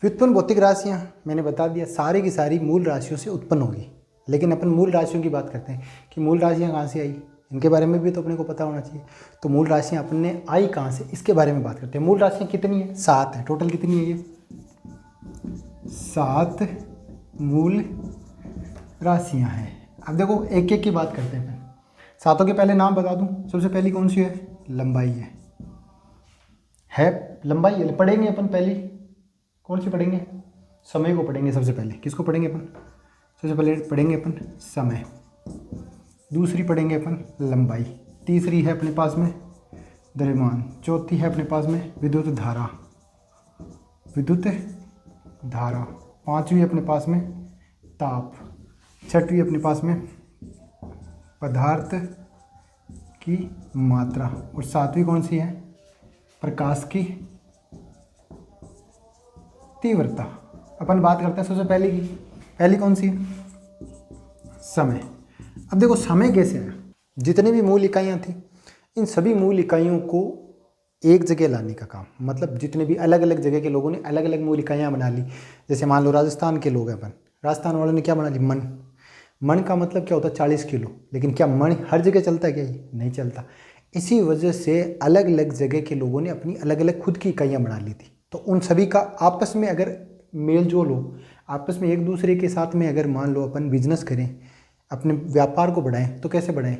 व्युत्पन्न भौतिक राशियाँ मैंने बता दिया सारी की सारी मूल राशियों से उत्पन्न होगी, लेकिन अपन मूल राशियों की बात करते हैं कि मूल राशियाँ कहाँ से आई, इनके बारे में भी तो अपने को पता होना चाहिए। तो मूल राशियाँ अपने आई कहाँ से, इसके बारे में बात करते हैं। मूल राशियाँ कितनी है? 7 है। टोटल कितनी है ये? 7 मूल राशियाँ हैं। अब देखो एक एक की बात करते हैं। सातों के पहले नाम बता दूं। सबसे पहली कौन सी है? लंबाई है लंबाई है। पढ़ेंगे अपन पहली कौन सी पढ़ेंगे? समय को पढ़ेंगे। सबसे पहले किसको पढ़ेंगे अपन? सबसे पहले पढ़ेंगे अपन समय, दूसरी पढ़ेंगे अपन लंबाई, तीसरी है अपने पास में द्रव्यमान, चौथी है अपने पास में विद्युत धारा, पांचवी अपने पास में ताप, छठवीं अपने पास में पदार्थ की मात्रा, और सातवीं कौन सी है? प्रकाश की तीव्रता। अपन बात करते हैं सबसे पहले की। पहली कौन सी है? समय। अब देखो समय कैसे आया? जितनी भी मूल इकाइयाँ थी, इन सभी मूल इकाइयों को एक जगह लाने का काम, मतलब जितने भी अलग अलग जगह के लोगों ने अलग अलग मूल इकाइयाँ बना ली। जैसे मान लो राजस्थान के लोग हैं अपन, राजस्थान वालों ने क्या बना ली? मन। मन का मतलब क्या होता है? 40 किलो। लेकिन क्या मन हर जगह चलता है क्या? ये नहीं चलता। इसी वजह से अलग अलग जगह के लोगों ने अपनी अलग अलग खुद की इकाइयाँ बना ली थी। तो उन सभी का आपस में अगर मेल जोल हो, आपस में एक दूसरे के साथ में अगर मान लो अपन बिजनेस करें, अपने व्यापार को बढ़ाएं, तो कैसे बढ़ाएं?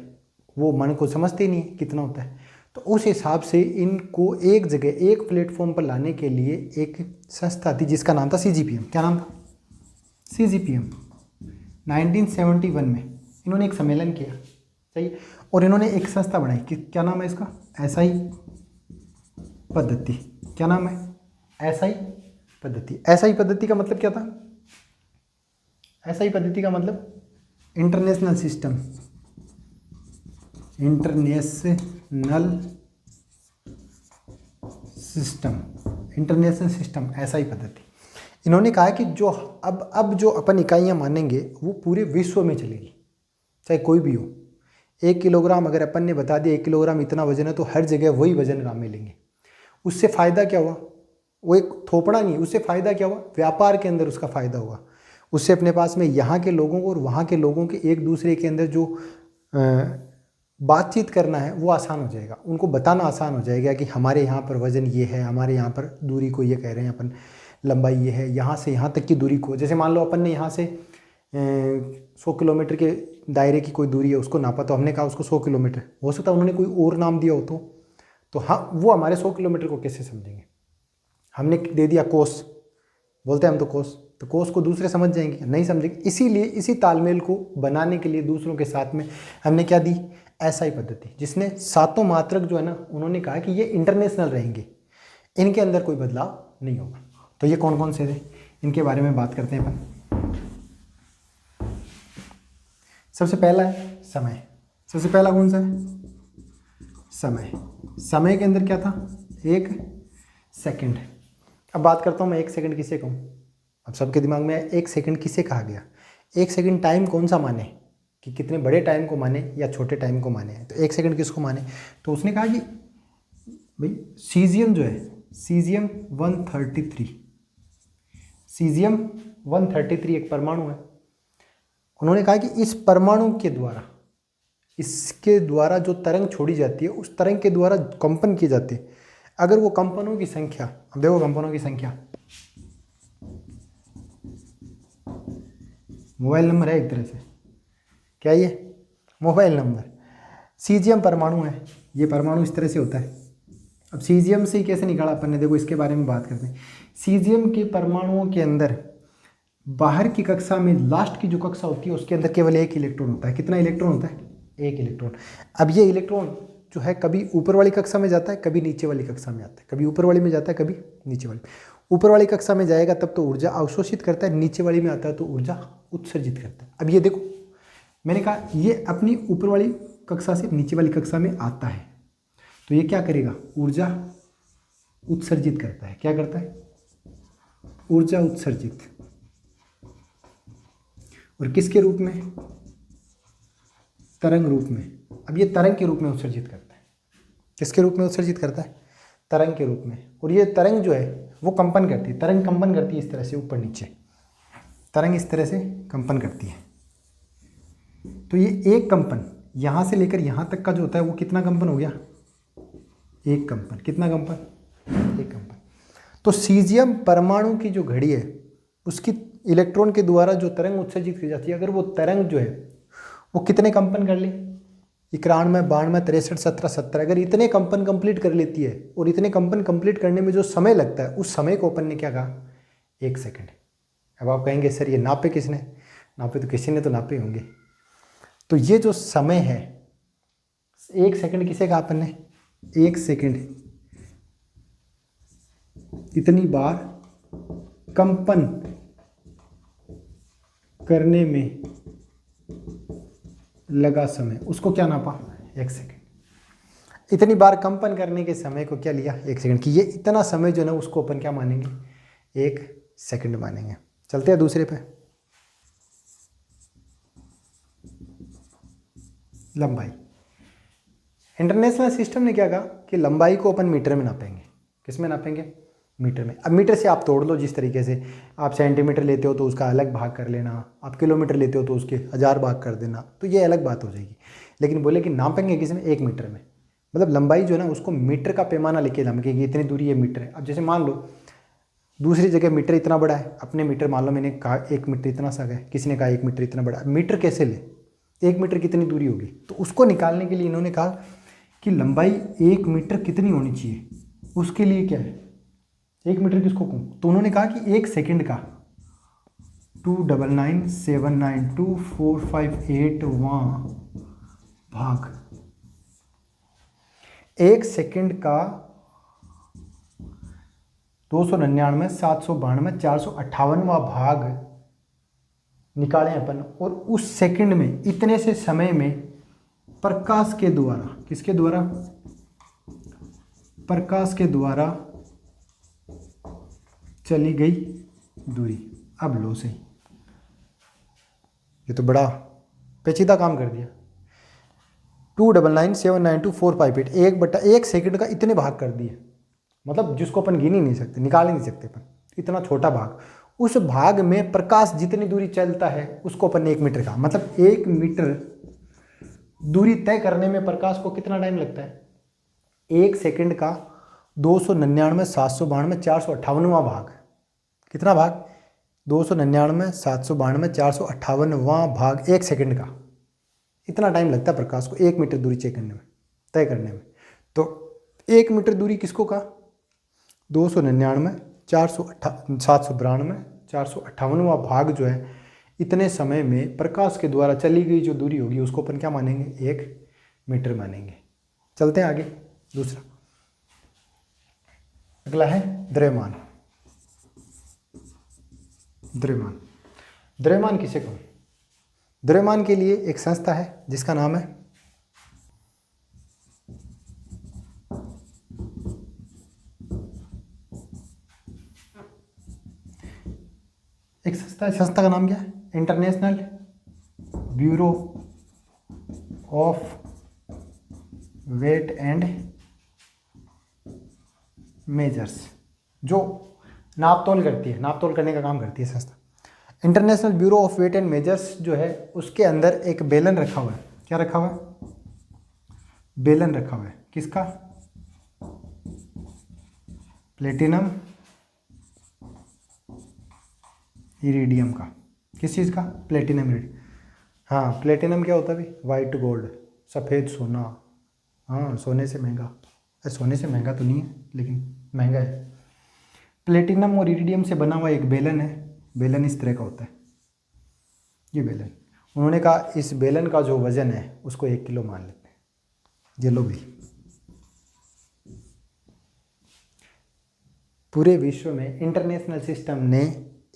वो मन को समझते ही नहीं कितना होता है। तो उस हिसाब से इनको एक जगह एक प्लेटफॉर्म पर लाने के लिए एक संस्था थी जिसका नाम था CGPM। क्या नाम था? CGPM। 1971 में इन्होंने एक सम्मेलन किया, सही, और इन्होंने एक संस्था बनाई कि क्या नाम है इसका? SI पद्धति। क्या नाम है? SI पद्धति। SI पद्धति का मतलब क्या था? SI पद्धति का मतलब international system, international system SI पद्धति। इन्होंने कहा कि जो अब जो अपन इकाइयाँ मानेंगे वो पूरे विश्व में चलेगी, चाहे कोई भी हो। 1 किलोग्राम अगर अपन ने बता दिया 1 किलोग्राम इतना वजन है, तो हर जगह वही वजन ग्राम में लेंगे। उससे फ़ायदा क्या हुआ? वो एक थोपड़ा नहीं, उससे फ़ायदा क्या हुआ? व्यापार के अंदर उसका फ़ायदा हुआ। उससे अपने पास में यहाँ के लोगों को और वहाँ के लोगों के एक दूसरे के अंदर जो बातचीत करना है वो आसान हो जाएगा। उनको बताना आसान हो जाएगा कि हमारे यहाँ पर वज़न ये है, हमारे यहाँ पर दूरी को ये कह रहे हैं अपन, लंबाई ये है, यहाँ से यहाँ तक की दूरी को। जैसे मान लो अपन ने यहाँ से 100 किलोमीटर के दायरे की कोई दूरी है, उसको नापा, तो हमने कहा उसको 100 किलोमीटर। हो सकता है उन्होंने कोई और नाम दिया हो तो हाँ, वो हमारे 100 किलोमीटर को कैसे समझेंगे? हमने दे दिया कोस, बोलते हैं हम तो कोस को दूसरे समझ जाएंगे? नहीं समझेंगे। इसीलिए इसी तालमेल को बनाने के लिए दूसरों के साथ में हमने क्या दी? SI पद्धति, जिसने सातों मात्रक जो है ना, उन्होंने कहा कि ये इंटरनेशनल रहेंगे, इनके अंदर कोई बदलाव नहीं होगा। तो ये कौन कौन से थे, इनके बारे में बात करते हैं अपन। सबसे पहला है समय। सबसे पहला कौन सा है? समय। समय के अंदर क्या था? 1 सेकंड। अब बात करता हूँ मैं 1 सेकंड किसे कहूँ। अब सबके दिमाग में 1 सेकंड किसे कहा गया? 1 सेकंड टाइम कौन सा माने, कि कितने बड़े टाइम को माने या छोटे टाइम को माने? तो 1 सेकंड किसको माने? तो उसने कहा कि भाई सीजियम जो है, सीजियम 133, सीजियम 133 एक परमाणु है। उन्होंने कहा कि इस परमाणु के द्वारा, इसके द्वारा जो तरंग छोड़ी जाती है, उस तरंग के द्वारा कंपन किए जाते हैं। अगर वो कंपनों की संख्या, अब देखो कंपनों की संख्या, मोबाइल नंबर है एक तरह से, क्या ये मोबाइल नंबर? सीजियम परमाणु है, ये परमाणु इस तरह से होता है। अब सीजियम से कैसे निकाला अपन ने, देखो इसके बारे में बात करते हैं। सीजियम के परमाणुओं के अंदर बाहर की कक्षा में, लास्ट की जो कक्षा होती है, उसके अंदर केवल 1 इलेक्ट्रॉन होता है। कितना इलेक्ट्रॉन होता है? 1 इलेक्ट्रॉन। अब ये इलेक्ट्रॉन जो है कभी ऊपर वाली कक्षा में जाता है, कभी नीचे वाली कक्षा में आता है, कभी ऊपर वाली में जाता है, कभी नीचे वाली। ऊपर वाली कक्षा में जाएगा तब तो ऊर्जा अवशोषित करता है, नीचे वाली में आता है तो ऊर्जा उत्सर्जित करता है। अब ये देखो, मैंने कहा ये अपनी ऊपर वाली कक्षा से नीचे वाली कक्षा में आता है, तो ये क्या करेगा? ऊर्जा उत्सर्जित करता है। क्या करता है? ऊर्जा उत्सर्जित। और किसके रूप में? तरंग रूप में। अब ये तरंग के रूप में उत्सर्जित करता है। किसके रूप में उत्सर्जित करता है? तरंग के रूप में। और ये तरंग जो है वो कंपन करती है, तरंग कंपन करती है इस तरह से ऊपर नीचे, तरंग इस तरह से कंपन करती है। तो ये एक कंपन यहाँ से लेकर यहाँ तक का जो होता है वो कितना कंपन हो गया, एक कंपन। कितना कंपन, एक कंपन। तो सीजियम परमाणु की जो घड़ी है उसकी इलेक्ट्रॉन के द्वारा जो तरंग उत्सर्जित की जाती है, अगर वो तरंग जो है वो कितने कंपन कर ले, 91, 92, 63, 17, 70, अगर इतने कंपन कंप्लीट कर लेती है, और इतने कंपन कंप्लीट करने में जो समय लगता है उस समय को अपन ने क्या कहा, 1 सेकंड। अब आप कहेंगे सर ये नापे किसने, नापे तो किसी ने तो नापे होंगे। तो ये जो समय है 1 सेकंड किसे कहा अपन ने, 1 सेकंड इतनी बार कंपन करने में लगा समय, उसको क्या नापा, 1 सेकंड। इतनी बार कंपन करने के समय को क्या लिया, 1 सेकंड की। ये इतना समय जो है ना उसको अपन क्या मानेंगे, 1 सेकंड मानेंगे। चलते हैं दूसरे पे, लंबाई। इंटरनेशनल सिस्टम ने क्या कहा कि लंबाई को अपन मीटर में नापेंगे। किस में नापेंगे, मीटर में। अब मीटर से आप तोड़ लो, जिस तरीके से आप सेंटीमीटर लेते हो तो उसका अलग भाग कर लेना, आप किलोमीटर लेते हो तो उसके 1000 भाग कर देना, तो ये अलग बात हो जाएगी। लेकिन बोले कि नापेंगे किस में, 1 मीटर में। मतलब लंबाई जो है ना उसको मीटर का पैमाना लेके नापेंगे कि इतनी दूरी ये मीटर है। अब जैसे मान लो दूसरी जगह मीटर इतना बड़ा है, अपने मीटर मान लो मैंने कहा 1 मीटर इतना सा है, किसी ने कहा 1 मीटर इतना बड़ा है। मीटर कैसे ले, 1 मीटर कितनी दूरी होगी, तो उसको निकालने के लिए इन्होंने कहा कि लंबाई 1 मीटर कितनी होनी चाहिए। उसके लिए क्या है, 1 मीटर किसको कहूँ, तो उन्होंने कहा कि 1 सेकंड का 299792458 भाग, 1 सेकंड का 299,792,458 भाग निकालें अपन, और उस सेकंड में इतने से समय में प्रकाश के द्वारा, किसके द्वारा, प्रकाश के द्वारा चली गई दूरी। अब लो सही, ये तो बड़ा पेचीदा काम कर दिया। 299,792,458 1/1 सेकंड का इतने भाग कर दिए, मतलब जिसको अपन गिन ही नहीं सकते, निकाल ही नहीं सकते अपन, इतना छोटा भाग। उस भाग में प्रकाश जितनी दूरी चलता है उसको अपन ने 1 मीटर कहा। मतलब 1 मीटर दूरी तय करने में प्रकाश को कितना टाइम लगता है, 1 सेकंड का 299,792,458वां भाग। कितना भाग, 299,792,458वां भाग 1 सेकंड का। इतना टाइम लगता है प्रकाश को 1 मीटर दूरी तय करने में, तय करने में। तो 1 मीटर दूरी किसको कहा, 299,792,458वां भाग जो है, इतने समय में प्रकाश के द्वारा चली गई जो दूरी होगी उसको अपन क्या मानेंगे, 1 मीटर मानेंगे। चलते हैं आगे, दूसरा अगला है द्रव्यमान। द्रव्यमान, द्रव्यमान किसे कहूँ, द्रव्यमान के लिए एक संस्था है जिसका नाम है संस्था का नाम क्या है, international bureau of weight and measures, जो नापतोल करती है, नापतोल करने का काम करती है संस्था। International bureau of weight and measures जो है उसके अंदर एक बेलन रखा हुआ है। क्या रखा हुआ है, बेलन रखा हुआ है। किसका, प्लेटिनम इरिडियम का। किस चीज़ का, प्लेटिनम इरिडियम। हाँ, प्लेटिनम क्या होता है भाई, वाइट गोल्ड, सफ़ेद सोना। हाँ, सोने से महंगा, सोने से महंगा तो नहीं है लेकिन महंगा है। प्लेटिनम और इरिडियम से बना हुआ एक बेलन है। बेलन इस तरह का होता है, ये बेलन। उन्होंने कहा इस बेलन का जो वजन है उसको 1 किलो मान लेते हैं। ये लो भी, पूरे विश्व में इंटरनेशनल सिस्टम ने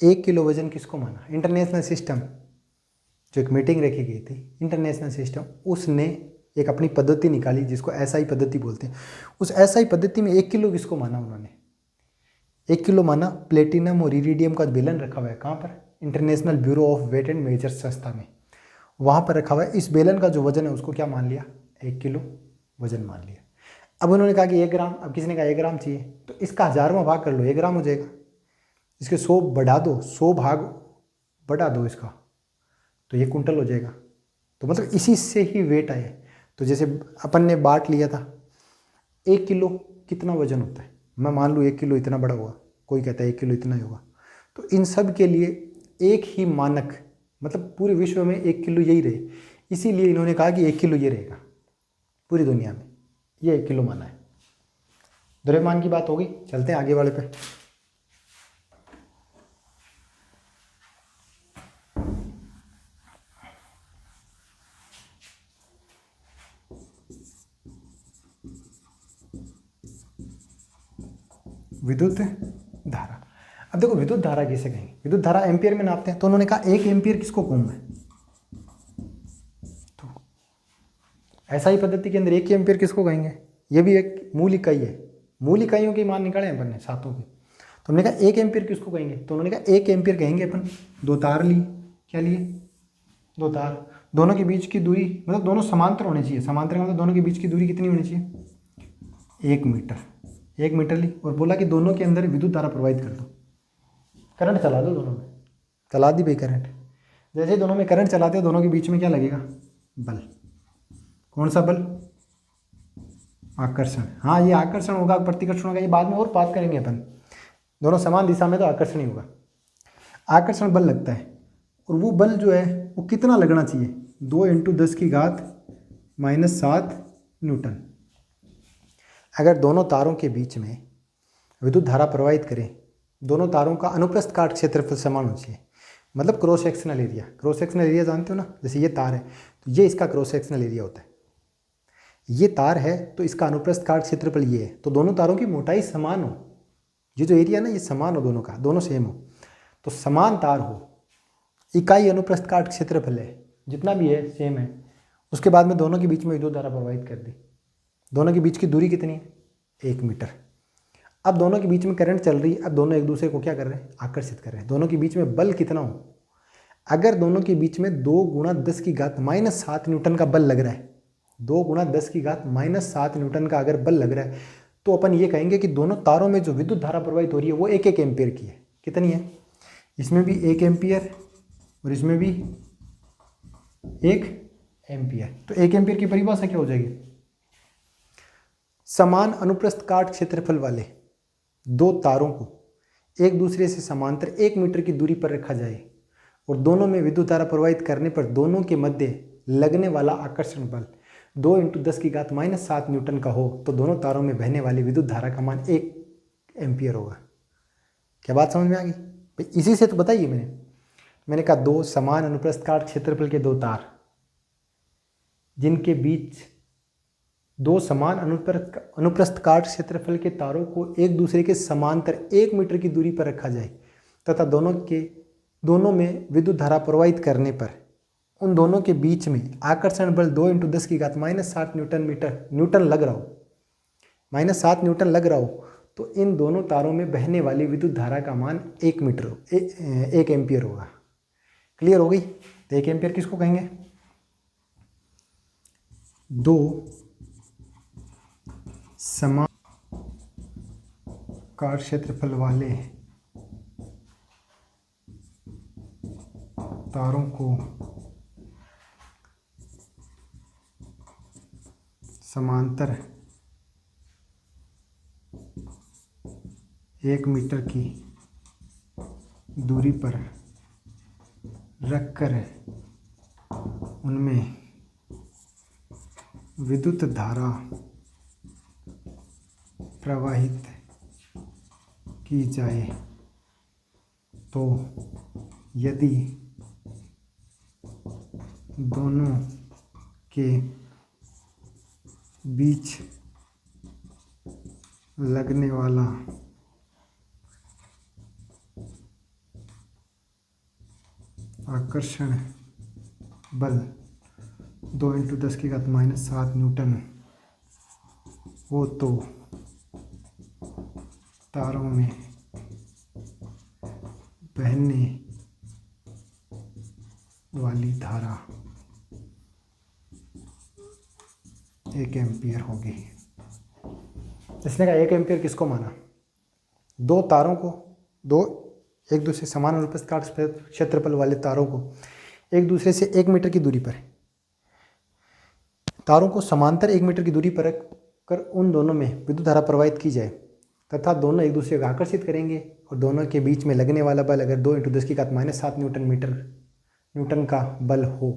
1 किलो वजन किसको माना। इंटरनेशनल सिस्टम जो एक मीटिंग रखी गई थी, इंटरनेशनल सिस्टम, उसने एक अपनी पद्धति निकाली जिसको एसआई पद्धति बोलते हैं। उस एसआई पद्धति में 1 किलो किसको माना उन्होंने, 1 किलो माना प्लेटिनम और इरिडियम का बेलन रखा हुआ है। कहाँ पर, international bureau of weight and measures संस्था में, वहाँ पर रखा हुआ है। इस बेलन का जो वजन है उसको क्या मान लिया, 1 किलो वजन मान लिया। अब उन्होंने कहा कि 1 ग्राम, अब किसी ने कहा 1 ग्राम चाहिए, तो इसका 1000वां भाग कर लो, 1 ग्राम हो जाएगा। इसके 100 बढ़ा दो, 100 भाग बढ़ा दो इसका, तो ये कुंटल हो जाएगा। तो मतलब इसी से ही वेट आए। तो जैसे अपन ने बांट लिया था 1 किलो कितना वजन होता है, मैं मान लूँ 1 किलो इतना बड़ा हुआ, कोई कहता है 1 किलो इतना ही होगा। तो इन सब के लिए एक ही मानक, मतलब पूरे विश्व में 1 किलो यही रहे, इसीलिए इन्होंने कहा कि 1 किलो ये रहेगा पूरी दुनिया में, ये 1 किलो माना है। द्रव्यमान की बात होगी, चलते हैं आगे वाले पे। विद्युत धारा। अब देखो विद्युत धारा किसे कहेंगे, विद्युत धारा एम्पियर में नापते हैं, तो उन्होंने कहा 1 एम्पियर किसको कूम है, तो एसआई पद्धति के अंदर 1 एम्पियर किसको कहेंगे, ये भी एक मूल इकाई है। मूल इकाइयों की मान निकाले अपन ने सातों की, तो हमने कहा 1 एम्पियर किसको कहेंगे, तो उन्होंने कहा 1 एम्पियर कहेंगे अपन। 2 तार ली, क्या लिए, 2 तार, दोनों के बीच की दूरी, मतलब दोनों समांतर होने चाहिए। समांतर का मतलब दोनों के बीच की दूरी कितनी होनी चाहिए, 1 मीटर। 1 मीटर ली और बोला कि दोनों के अंदर विद्युत धारा प्रवाहित कर दो, करंट चला दो दोनों में, चला दी भाई करंट। जैसे ही दोनों में करंट चलाते हो, दोनों के बीच में क्या लगेगा, बल। कौन सा बल, आकर्षण। हाँ ये आकर्षण होगा, प्रतिकर्षण होगा, ये बाद में और बात करेंगे अपन। दोनों समान दिशा में तो आकर्षण ही होगा। आकर्षण बल लगता है, और वो बल जो है वो कितना लगना चाहिए, 2 × 10⁻⁷ न्यूटन। अगर दोनों तारों के बीच में विद्युत धारा प्रवाहित करें, दोनों तारों का अनुप्रस्थ काट क्षेत्रफल समान होना चाहिए, मतलब cross sectional area. Cross sectional area जानते हो ना, जैसे ये तार है तो ये इसका क्रॉस सेक्शनल एरिया होता है। ये तार है तो इसका अनुप्रस्थ काट क्षेत्रफल ये है, तो दोनों तारों की मोटाई समान हो, ये जो एरिया ना ये समान हो, दोनों का, दोनों सेम हो, तो समान तार हो, इकाई अनुप्रस्थ काट क्षेत्रफल है, जितना भी है सेम है। उसके बाद में दोनों के बीच में विद्युत धारा प्रवाहित कर दी। दोनों के बीच की दूरी कितनी है, 1 मीटर। अब दोनों के बीच में करंट चल रही है, अब दोनों एक दूसरे को क्या कर रहे हैं, आकर्षित कर रहे हैं। दोनों के बीच में बल कितना हो, अगर दोनों के बीच में 2 × 10⁻⁷ न्यूटन का बल लग रहा है, 2 × 10⁻⁷ न्यूटन का अगर बल लग रहा है, तो अपन ये कहेंगे कि दोनों तारों में जो विद्युत धारा प्रवाहित हो रही है वो 1 एम्पियर की है। कितनी है, इसमें भी 1 एम्पियर और इसमें भी 1 एम्पियर। तो 1 एम्पियर की परिभाषा क्या हो जाएगी, समान अनुप्रस्थ काट क्षेत्रफल वाले 2 तारों को एक दूसरे से समांतर 1 मीटर की दूरी पर रखा जाए और दोनों में विद्युत धारा प्रवाहित करने पर दोनों के मध्य लगने वाला आकर्षण बल 2 × 10⁻⁷ न्यूटन का हो, तो दोनों तारों में बहने वाली विद्युत धारा का मान 1 एम्पियर होगा। क्या बात समझ में आ गई भाई, इसी से तो बताइए मैंने कहा 2 समान अनुप्रस्थ काट क्षेत्रफल के 2 तार, जिनके बीच 2 समान अनुप्रस्थ काट क्षेत्रफल के तारों को एक दूसरे के समांतर 1 मीटर की दूरी पर रखा जाए तथा दोनों में विद्युत धारा प्रवाहित करने पर उन दोनों के बीच में आकर्षण बल 2 × 10⁻⁷ न्यूटन लग रहा हो, -7 न्यूटन लग रहा हो, तो इन दोनों तारों में बहने वाली विद्युत धारा का मान 1 एम्पियर होगा। क्लियर हो गई। तो 1 एम्पियर किसको कहेंगे, 2 समान काट क्षेत्रफल वाले तारों को समांतर 1 मीटर की दूरी पर रखकर उनमें विद्युत धारा प्रवाहित की जाए, तो यदि दोनों के बीच लगने वाला आकर्षण बल 2 × 10⁻⁷ न्यूटन हो, तो तारों में बहने वाली धारा 1 एम्पियर होगी। इसने कहा 1 एम्पियर किसको माना? दो तारों को, दो एक दूसरे समान अनुप्रस्थ काट क्षेत्रफल वाले तारों को एक दूसरे से 1 मीटर की दूरी पर, तारों को समांतर 1 मीटर की दूरी पर रख कर उन दोनों में विद्युत धारा प्रवाहित की जाए तथा दोनों एक दूसरे को आकर्षित करेंगे और दोनों के बीच में लगने वाला बल अगर 2 × 10⁻⁷ न्यूटन का बल हो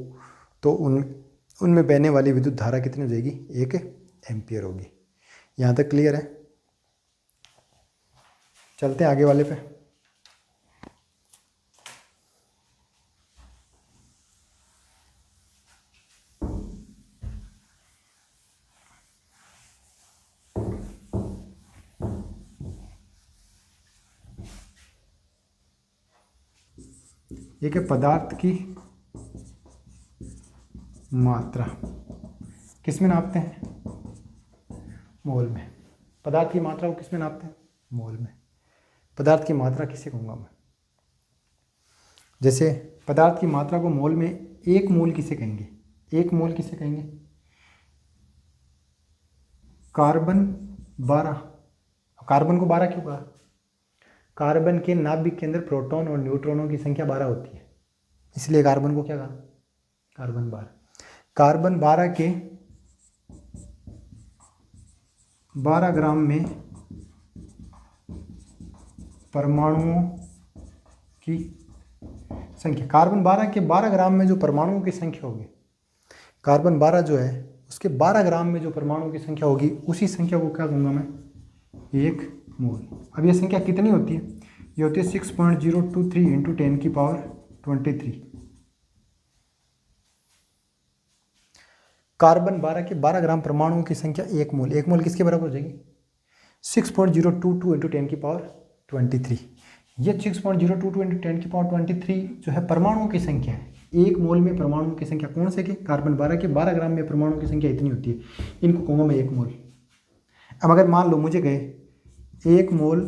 तो उनमें बहने वाली विद्युत धारा कितनी हो जाएगी? 1 एम्पियर होगी। यहाँ तक क्लियर है? चलते हैं आगे वाले पे। एक है पदार्थ की मात्रा, किस में नापते हैं? मोल में। पदार्थ की मात्रा को किस में नापते हैं? मोल में। पदार्थ की मात्रा किसे कहूँगा मैं? जैसे पदार्थ की मात्रा को मोल में 1 मोल किसे कहेंगे? 1 मोल किसे कहेंगे? कार्बन 12। कार्बन को 12 क्यों कहा? कार्बन के नाभिक के अंदर प्रोटॉन और न्यूट्रॉनों की संख्या 12 होती है, इसलिए कार्बन को क्या कहा? कार्बन 12। कार्बन 12 के 12 ग्राम में परमाणुओं की संख्या, कार्बन 12 के 12 ग्राम में जो परमाणुओं की संख्या होगी, कार्बन 12 जो है उसके 12 ग्राम में जो परमाणुओं की संख्या होगी उसी संख्या को क्या कहूँगा मैं? 1 मोल। अब ये संख्या कितनी होती है? ये होती है 6.023 × 10⁻23। कार्बन 12 के 12 ग्राम परमाणुओं की संख्या 1 मोल। 1 मोल किसके बराबर हो जाएगी? 6.022 × 10⁻23। ये 6.022 × 10⁻23 जो है परमाणुओं की संख्या है। 1 मोल में परमाणुओं की संख्या कौन से के? कार्बन 12 के 12 ग्राम में परमाणुओं की संख्या इतनी होती है, इनको कहूँगा मैं 1 मोल। अब अगर मान लो मुझे कहे 1 मोल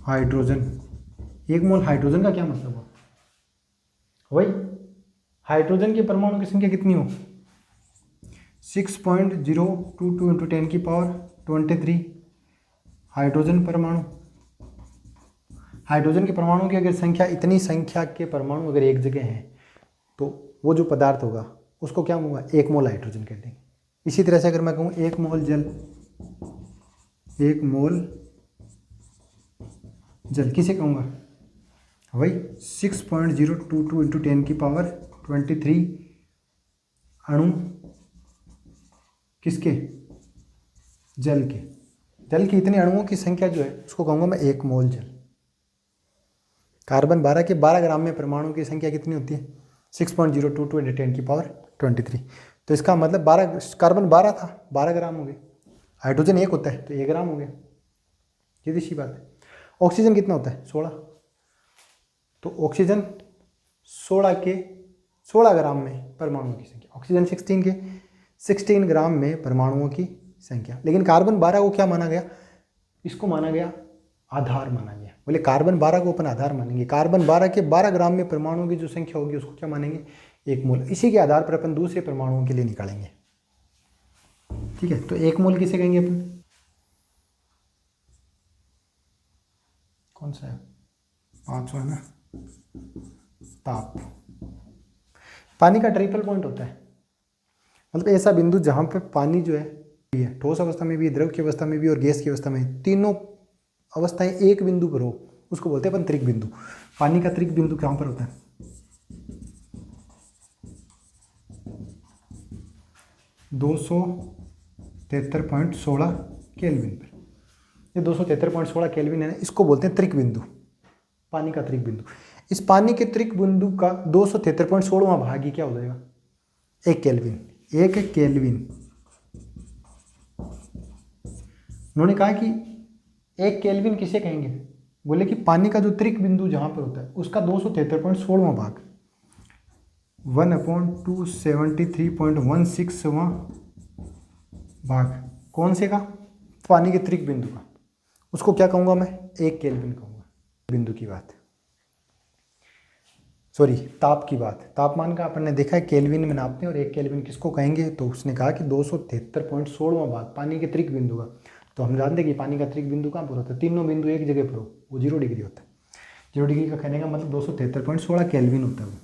हाइड्रोजन, 1 मोल हाइड्रोजन का क्या मतलब हुआ? वही हाइड्रोजन के परमाणु की संख्या कितनी हो? 6.022 × 10⁻23 हाइड्रोजन परमाणु। हाइड्रोजन के परमाणु की अगर संख्या, इतनी संख्या के परमाणु अगर एक जगह हैं तो वो जो पदार्थ होगा उसको क्या कहूँगा? 1 मोल हाइड्रोजन कह देंगे। इसी तरह से अगर मैं कहूँ 1 मोल जल, 1 मोल जल किसे कहूँगा? वही 6.022 × 10⁻23 अणु किसके? जल के। जल की इतने अणुओं की संख्या जो है उसको कहूँगा मैं 1 मोल जल। कार्बन 12 के 12 ग्राम में परमाणु की संख्या कितनी होती है? 6.022 × 10⁻23। तो इसका मतलब 12, कार्बन 12 था, 12 ग्राम हो गए। हाइड्रोजन 1 होता है तो 1 ग्राम हो गया, सीधी सी बात है। ऑक्सीजन कितना होता है? 16। तो ऑक्सीजन 16 ग्राम में परमाणुओं की संख्या, ऑक्सीजन 16 ग्राम में परमाणुओं की संख्या। लेकिन कार्बन 12 को क्या माना गया? इसको माना गया आधार माना गया। बोले कार्बन 12 को अपन आधार मानेंगे। कार्बन 12 के 12 ग्राम में परमाणुओं की जो संख्या होगी उसको क्या मानेंगे? 1 मोल। इसी के आधार पर अपन दूसरे परमाणुओं के लिए निकालेंगे। ठीक है, तो 1 मोल किसे कहेंगे अपन? कौन सा है? 500 है ना? ताप। पानी का ट्रिपल पॉइंट होता है, मतलब ऐसा बिंदु जहाँ पर पानी जो है ठोस अवस्था में भी, द्रव की अवस्था में भी और गैस की अवस्था में, तीनों अवस्थाएं एक बिंदु पर हो, उसको बोलते हैं अपन त्रिक बिंदु। पानी का त्रिक बिंदु कहाँ पर होता है? 273.16 केल्विन पर। ये 273.16 केल्विन है, इसको बोलते हैं त्रिक बिंदु, पानी का त्रिक बिंदु। इस पानी के त्रिक बिंदु का 273.16वां भाग ही क्या हो जाएगा? 1 केल्विन। 1 केल्विन। उन्होंने कहा कि 1 केल्विन किसे कहेंगे? बोले कि पानी का जो त्रिक बिंदु जहां पर होता है उसका 273.16वां भाग 1/273.16वां भाग कौन से का? पानी के त्रिक बिंदु का। उसको क्या कहूँगा मैं? 1 केल्विन कहूँगा। बिंदु की बात सॉरी ताप की बात, तापमान का अपन ने देखा है केल्विन में नापते हैं, और 1 केल्विन किसको कहेंगे, तो उसने कहा कि 273.16वां भाग पानी के त्रिक बिंदु का। तो हम जानते हैं कि पानी का त्रिक बिंदु कहाँ पर होता है, तीनों बिंदु एक जगह पर हो, वो 0 डिग्री होता है। 0 डिग्री का कहने का मतलब 273.16 केल्विन होता है वो।